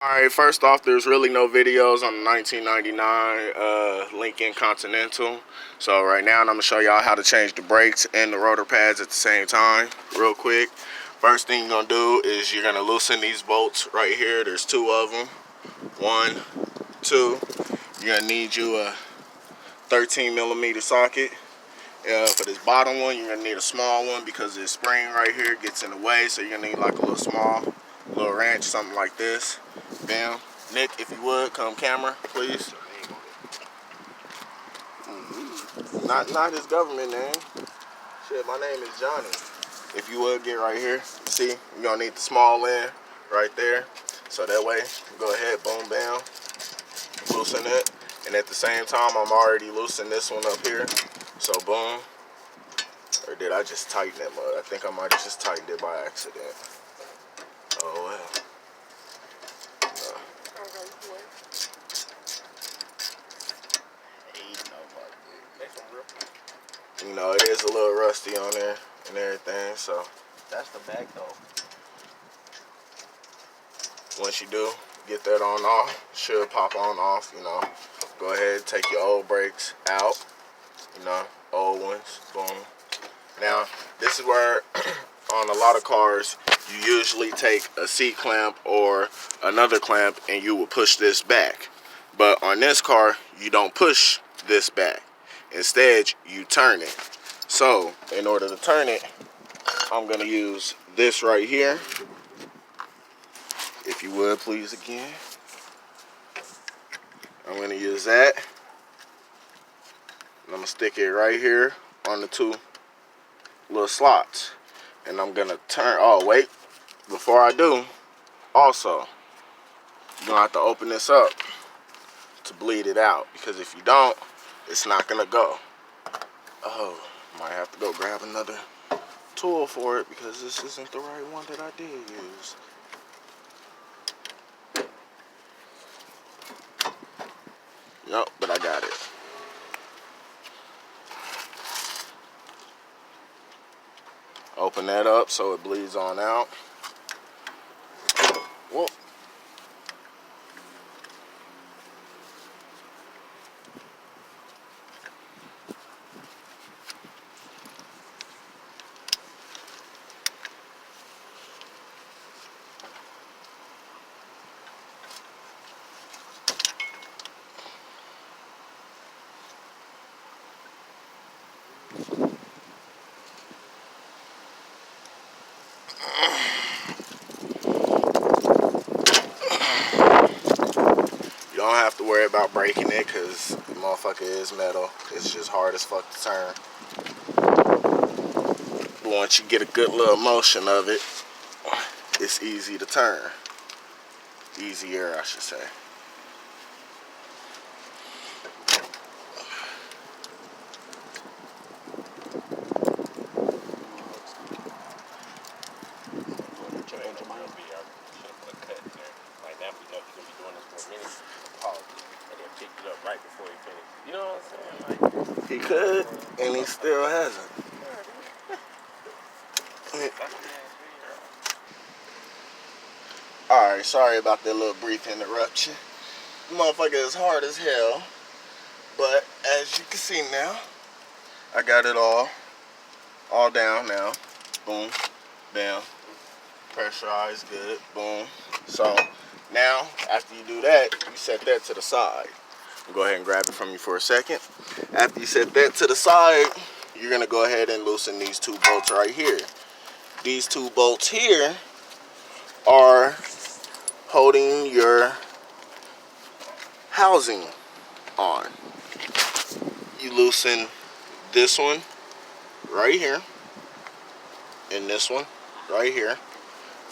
Alright, first off, there's really no videos on the 1999 Lincoln Continental. So right now I'm going to show y'all how to change the brakes and the rotor pads at the same time, real quick. First thing you're going to do is you're going to loosen these bolts right here. There's two of them. One, two. You're going to need you a 13mm socket. For this bottom one, you're going to need a small one because this spring right here gets in the way. So you're going to need like a little small, little wrench, something like this. Bam. Nick, if you would, come camera, please. Not his government name. Shit, my name is Johnny. If you would, get right here. See, you're going to need the small end right there. So that way, go ahead, boom, bam. Loosen it. And at the same time, I'm already loosening this one up here. So boom. Or did I just tighten it, mud? I think I might have just tightened it by accident. Oh well. You know, it is a little rusty on there and everything, so. That's the back though. Once you do get that on off, should pop on off, you know. Go ahead, take your old brakes out, you know, old ones, boom. Now, this is where on a lot of cars, you usually take a seat clamp or another clamp and you will push this back. But on this car, you don't push this back. Instead, you turn it. So, in order to turn it, I'm going to use this right here. If you would, please, again. I'm going to use that. And I'm going to stick it right here on the two little slots. And I'm going to turn, oh, wait. Before I do, also, you're going to have to open this up to bleed it out. Because if you don't, it's not going to go. Oh, might have to go grab another tool for it because this isn't the right one that I did use. Nope, but I got it. Open that up so it bleeds on out. Whoop. You don't have to worry about breaking it because the motherfucker is metal. It's just hard as fuck to turn. But once you get a good little motion of it, it's easy to turn. Easier, I should say. Right before he finished. You know what I'm saying? Like, He could, and he still hasn't. Alright, sorry about that little brief interruption. The motherfucker is hard as hell. But as you can see now, I got it all down now. Boom, bam. Pressurized, good, boom. So now, after you do that, you set that to the side. I'll go ahead and grab it from you for a second. After you set that to the side, you're gonna go ahead and loosen these two bolts right here. These two bolts here are holding your housing on. You loosen this one right here and this one right here.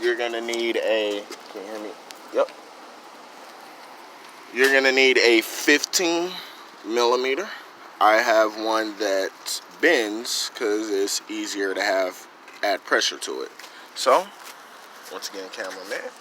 You're gonna need a, can you hear me? Yep. You're gonna need a 15mm. I have one that bends because it's easier to add pressure to it. So, once again, cameraman.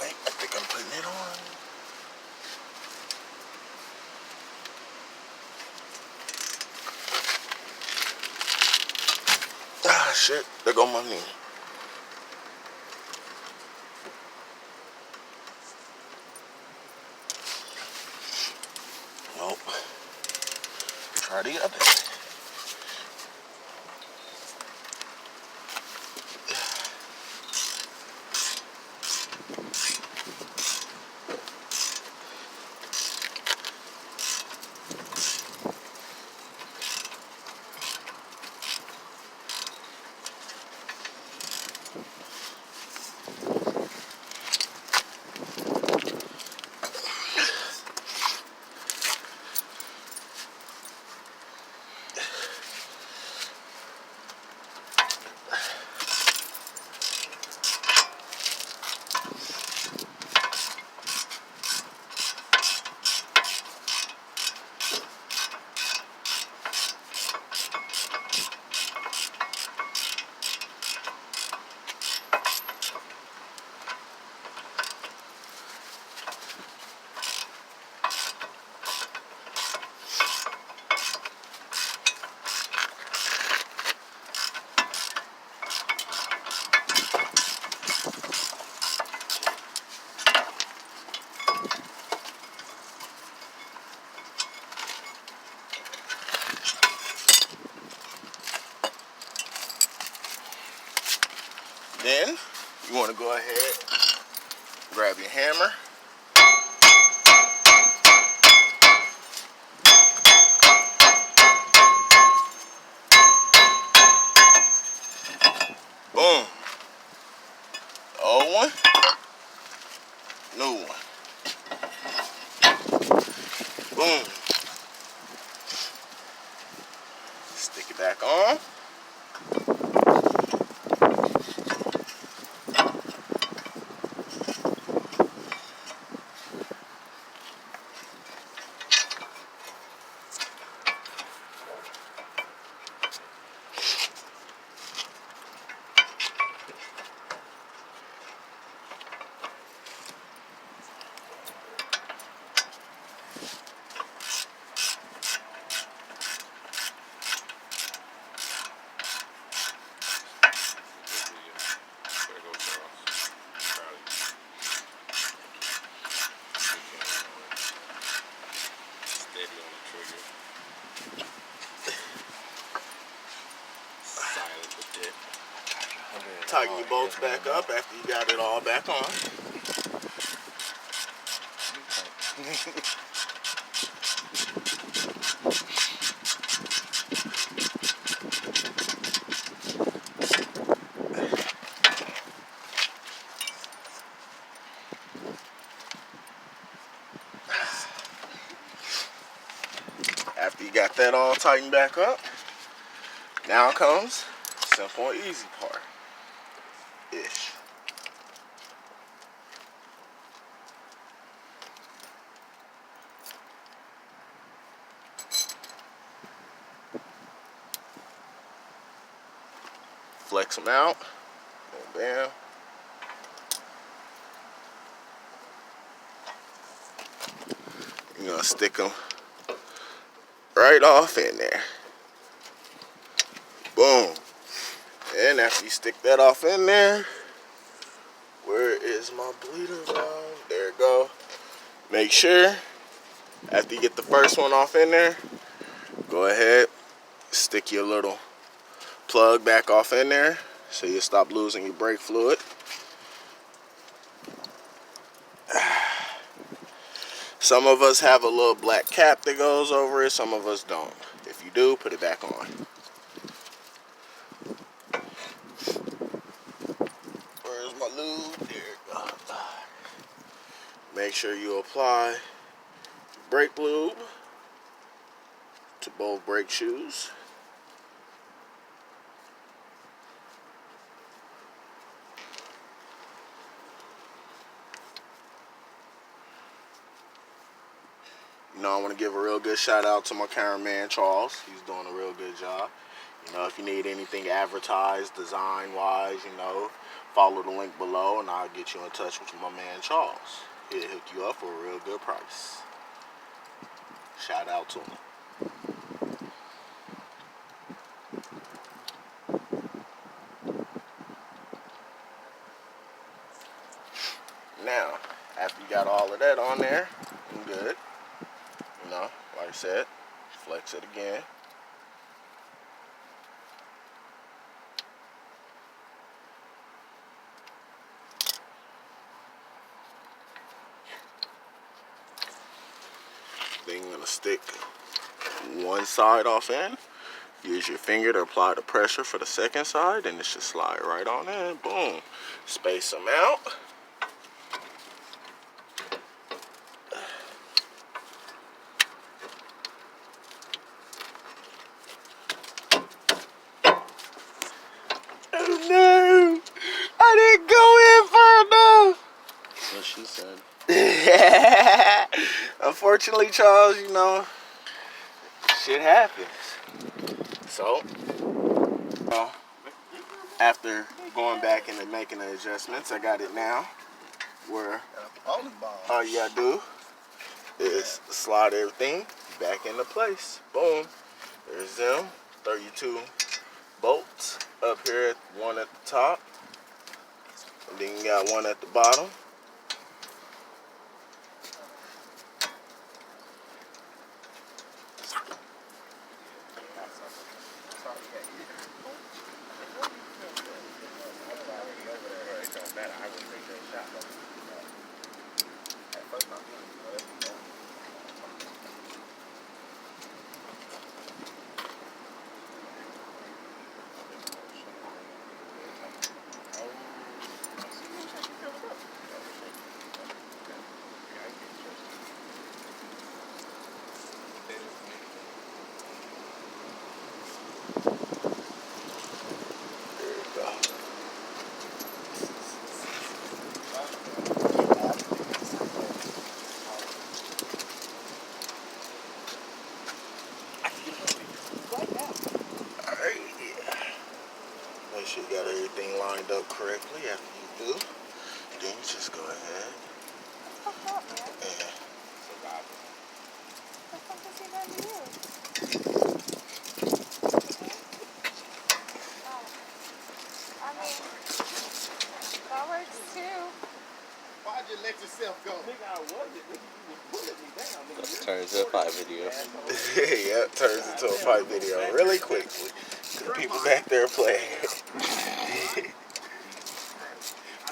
Wait, I think I'm putting it on. Ah, shit. There go my knee. Nope. Try the other. Then you want to go ahead, grab your hammer. Boom. Old one, new one. Boom. Stick it back on. Tighten your bolts back up after you got it all back on. After you got that all tightened back up, now comes the simple and easy part. Ish. Flex them out. Bam, bam. You're gonna stick them right off in there. Boom. And after you stick that off in there, where is my bleeder valve? There it go. Make sure after you get the first one off in there, go ahead, stick your little plug back off in there so you stop losing your brake fluid. Some of us have a little black cap that goes over it, some of us don't. If you do, put it back on. Where's my lube? There it goes. Make sure you apply brake lube to both brake shoes. You know, I want to give a real good shout out to my cameraman, Charles. He's doing a real good job. You know, if you need anything advertised, design-wise, you know, follow the link below and I'll get you in touch with my man, Charles. He'll hook you up for a real good price. Shout out to him. now. After you got all of that on there, you good. You know, like I said, flex it again. Then you're gonna stick one side off in. Use your finger to apply the pressure for the second side, and it should slide right on in. Boom. Space them out. Oh no! I didn't go in far enough! That's what she said. Unfortunately, Charles, you know, shit happens. So, after going back and making the adjustments, I got it now. Where all you gotta do is slide everything back into place. Boom. There's them 32 bolts up here, one at the top, and then you got one at the bottom. Make sure you got everything lined up correctly. After you do, then you just go ahead and That works too. Why'd you let yourself go? Turns to a fight video. yep, turns into a fight video really quickly. The people back there playing.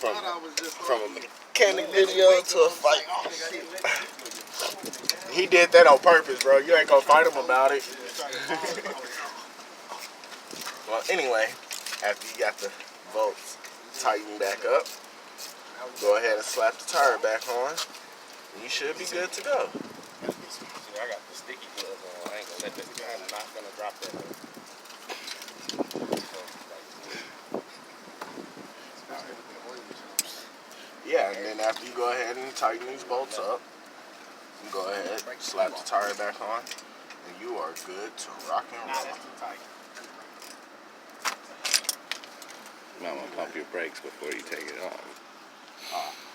From a mechanic video to a fight. He did that on purpose, bro. You ain't gonna fight him about it. Well, anyway, after you got the bolts tightened back up, go ahead and slap the tire back on, and you should be good to go. See, I got the sticky gloves on. I ain't gonna let this guy. I'm not gonna drop that. Yeah, and then after you go ahead and tighten these bolts up, you go ahead, slap the tire back on, and you are good to rock and roll. You might want to pump your brakes before you take it off.